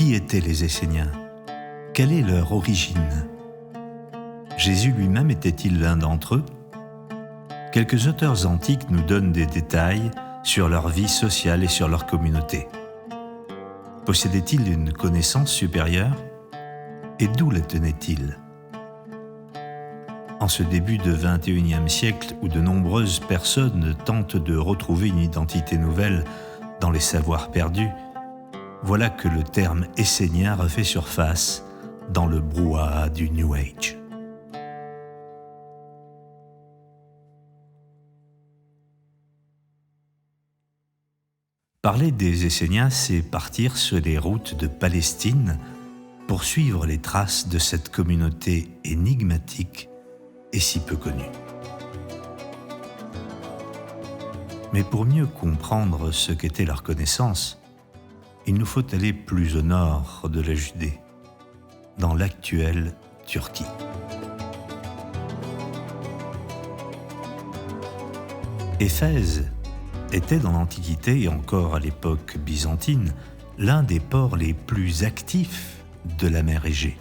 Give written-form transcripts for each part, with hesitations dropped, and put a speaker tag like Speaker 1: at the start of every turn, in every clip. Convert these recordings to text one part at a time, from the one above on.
Speaker 1: Qui étaient les Esséniens? Quelle est leur origine? Jésus lui-même était-il l'un d'entre eux? Quelques auteurs antiques nous donnent des détails sur leur vie sociale et sur leur communauté. Possédaient-ils une connaissance supérieure? Et d'où la tenaient-ils? En ce début de XXIe siècle où de nombreuses personnes tentent de retrouver une identité nouvelle dans les savoirs perdus, voilà que le terme essénien refait surface dans le brouhaha du New Age. Parler des Esséniens, c'est partir sur les routes de Palestine pour suivre les traces de cette communauté énigmatique et si peu connue. Mais pour mieux comprendre ce qu'était leur connaissance, il nous faut aller plus au nord de la Judée, dans l'actuelle Turquie. Éphèse était dans l'Antiquité et encore à l'époque byzantine l'un des ports les plus actifs de la mer Égée,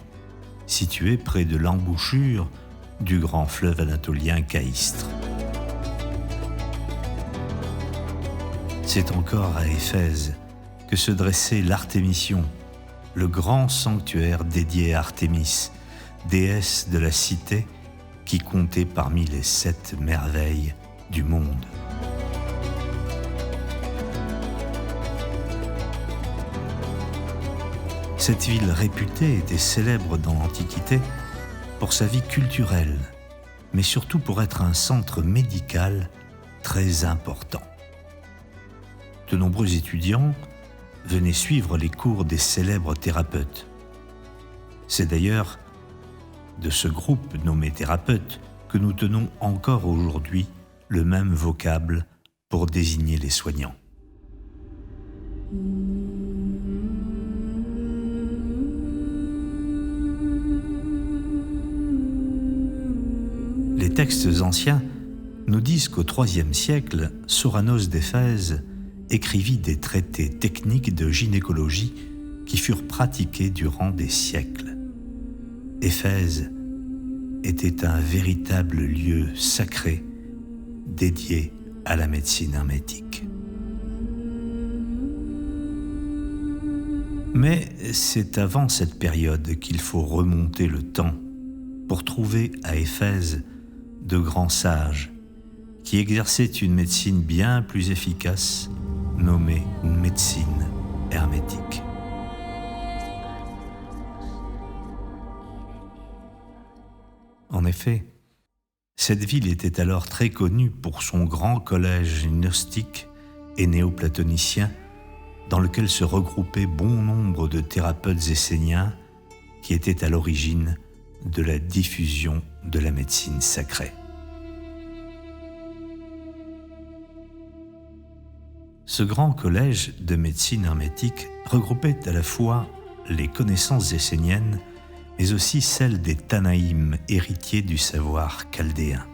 Speaker 1: situé près de l'embouchure du grand fleuve anatolien Caïstre. C'est encore à Éphèse que se dressait l'Artémission, le grand sanctuaire dédié à Artémis, déesse de la cité qui comptait parmi les 7 merveilles du monde. Cette ville réputée était célèbre dans l'Antiquité pour sa vie culturelle, mais surtout pour être un centre médical très important. De nombreux étudiants venaient suivre les cours des célèbres thérapeutes. C'est d'ailleurs de ce groupe nommé thérapeute que nous tenons encore aujourd'hui le même vocable pour désigner les soignants. Les textes anciens nous disent qu'au IIIe siècle, Soranos d'Éphèse écrivit des traités techniques de gynécologie qui furent pratiqués durant des siècles. Éphèse était un véritable lieu sacré dédié à la médecine hermétique. Mais c'est avant cette période qu'il faut remonter le temps pour trouver à Éphèse de grands sages qui exerçaient une médecine bien plus efficace, nommée médecine hermétique. En effet, cette ville était alors très connue pour son grand collège gnostique et néoplatonicien dans lequel se regroupaient bon nombre de thérapeutes esséniens qui étaient à l'origine de la diffusion de la médecine sacrée. Ce grand collège de médecine hermétique regroupait à la fois les connaissances esséniennes, mais aussi celles des Tanaïm, héritiers du savoir chaldéen.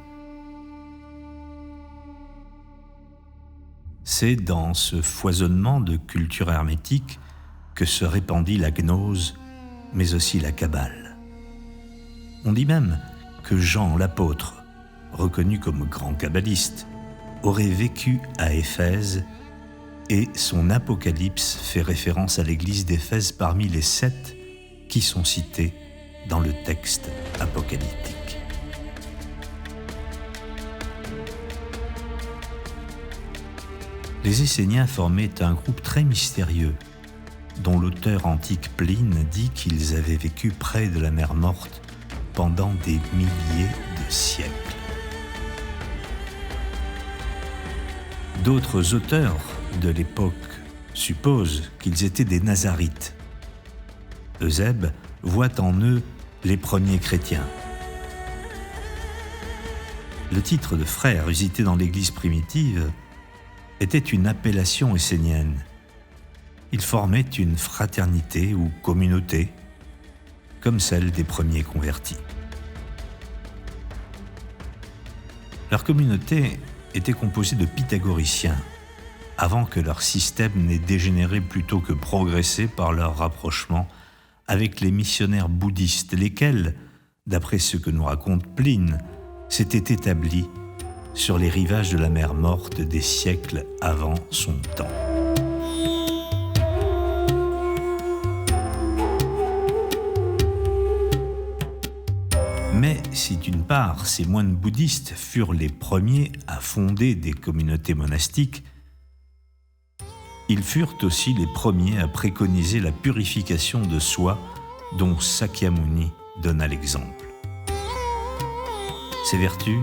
Speaker 1: C'est dans ce foisonnement de culture hermétique que se répandit la gnose, mais aussi la kabbale. On dit même que Jean l'apôtre, reconnu comme grand kabbaliste, aurait vécu à Éphèse et son Apocalypse fait référence à l'église d'Éphèse parmi les 7 qui sont cités dans le texte apocalyptique. Les Esséniens formaient un groupe très mystérieux dont l'auteur antique Pline dit qu'ils avaient vécu près de la mer Morte pendant des milliers de siècles. D'autres auteurs de l'époque supposent qu'ils étaient des Nazarites. Eusèbe voit en eux les premiers chrétiens. Le titre de frère usité dans l'Église primitive était une appellation essénienne. Ils formaient une fraternité ou communauté, comme celle des premiers convertis. Leur communauté était composée de pythagoriciens, avant que leur système n'ait dégénéré plutôt que progressé par leur rapprochement avec les missionnaires bouddhistes, lesquels, d'après ce que nous raconte Pline, s'étaient établis sur les rivages de la mer Morte des siècles avant son temps. Mais si d'une part, ces moines bouddhistes furent les premiers à fonder des communautés monastiques, ils furent aussi les premiers à préconiser la purification de soi dont Sakyamuni donna l'exemple. Ces vertus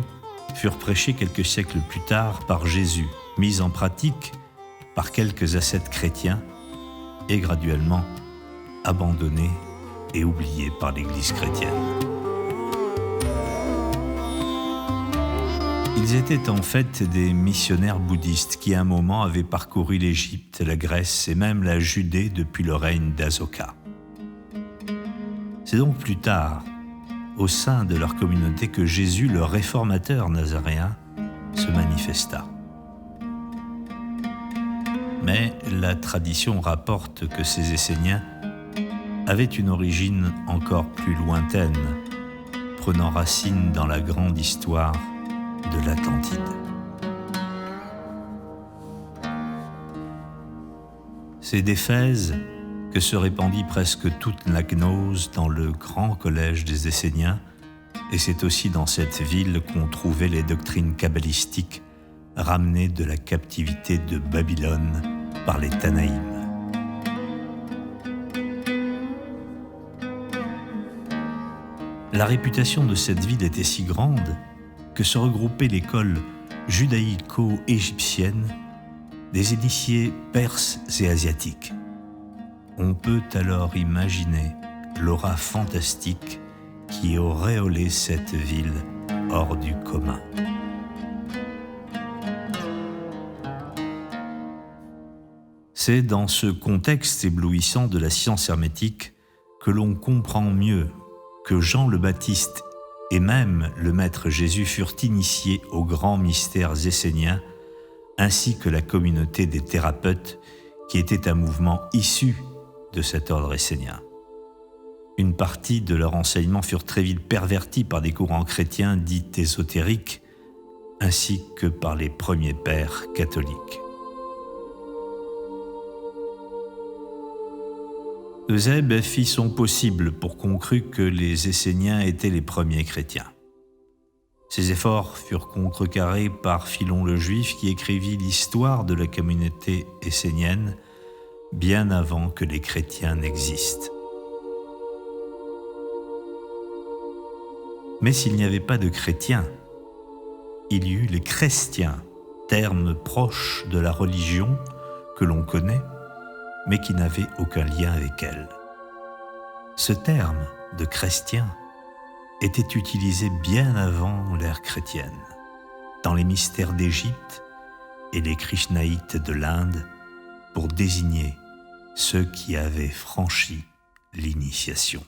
Speaker 1: furent prêchées quelques siècles plus tard par Jésus, mises en pratique par quelques ascètes chrétiens et graduellement abandonnées et oubliées par l'Église chrétienne. Ils étaient en fait des missionnaires bouddhistes qui à un moment avaient parcouru l'Égypte, la Grèce et même la Judée depuis le règne d'Asoka. C'est donc plus tard, au sein de leur communauté, que Jésus, le réformateur nazaréen, se manifesta. Mais la tradition rapporte que ces Esséniens avaient une origine encore plus lointaine, prenant racine dans la grande histoire de l'Atlantide. C'est d'Éphèse que se répandit presque toute la gnose dans le grand collège des Esséniens, et c'est aussi dans cette ville qu'on trouvait les doctrines kabbalistiques ramenées de la captivité de Babylone par les Tanaïm. La réputation de cette ville était si grande que se regroupait l'école judaïco-égyptienne des initiés perses et asiatiques. On peut alors imaginer l'aura fantastique qui auréolait cette ville hors du commun. C'est dans ce contexte éblouissant de la science hermétique que l'on comprend mieux que Jean le Baptiste et même le Maître Jésus furent initiés aux grands mystères esséniens, ainsi que la communauté des thérapeutes qui était un mouvement issu de cet ordre essénien. Une partie de leurs enseignements furent très vite pervertis par des courants chrétiens dits ésotériques, ainsi que par les premiers pères catholiques. Eusèbe fit son possible pour qu'on crût que les Esséniens étaient les premiers chrétiens. Ses efforts furent contrecarrés par Philon le Juif qui écrivit l'histoire de la communauté essénienne bien avant que les chrétiens n'existent. Mais s'il n'y avait pas de chrétiens, il y eut les chréstiens, terme proche de la religion que l'on connaît, mais qui n'avait aucun lien avec elle. Ce terme de chrétien était utilisé bien avant l'ère chrétienne, dans les mystères d'Égypte et les Krishnaïtes de l'Inde, pour désigner ceux qui avaient franchi l'initiation.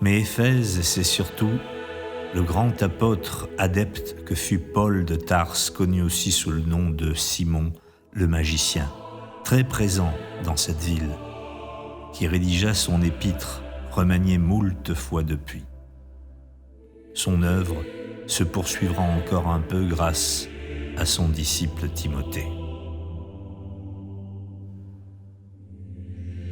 Speaker 1: Mais Éphèse, c'est surtout le grand apôtre adepte que fut Paul de Tarse, connu aussi sous le nom de Simon le magicien, très présent dans cette ville, qui rédigea son épître, remanié moult fois depuis. Son œuvre se poursuivra encore un peu grâce à son disciple Timothée.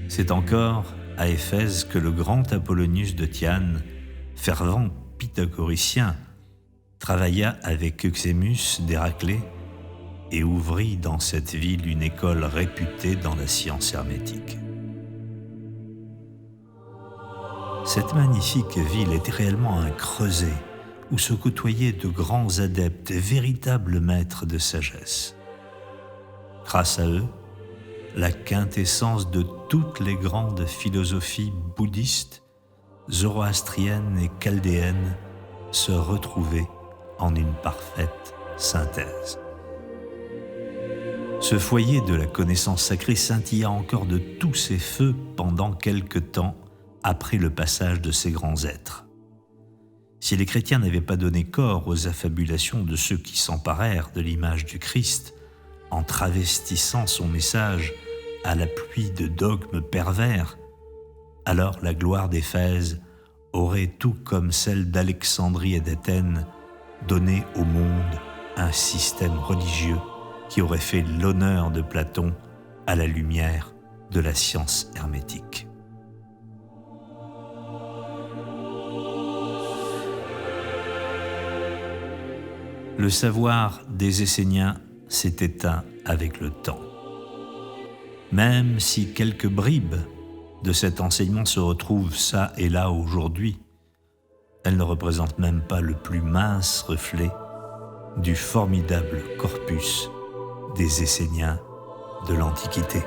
Speaker 1: C'est encore à Éphèse que le grand Apollonius de Tyane, fervent pythagoricien, travailla avec Euxémus d'Héraclée et ouvrit dans cette ville une école réputée dans la science hermétique. Cette magnifique ville était réellement un creuset où se côtoyaient de grands adeptes et véritables maîtres de sagesse. Grâce à eux, la quintessence de toutes les grandes philosophies bouddhistes, zoroastriennes et chaldéennes se retrouvait en une parfaite synthèse. Ce foyer de la connaissance sacrée scintilla encore de tous ses feux pendant quelque temps après le passage de ces grands êtres. Si les chrétiens n'avaient pas donné corps aux affabulations de ceux qui s'emparèrent de l'image du Christ, en travestissant son message à la pluie de dogmes pervers, alors la gloire d'Éphèse aurait, tout comme celle d'Alexandrie et d'Athènes, donné au monde un système religieux qui aurait fait l'honneur de Platon à la lumière de la science hermétique. Le savoir des Esséniens s'est éteint avec le temps. Même si quelques bribes de cet enseignement se retrouvent ça et là aujourd'hui, elles ne représentent même pas le plus mince reflet du formidable corpus des Esséniens de l'Antiquité.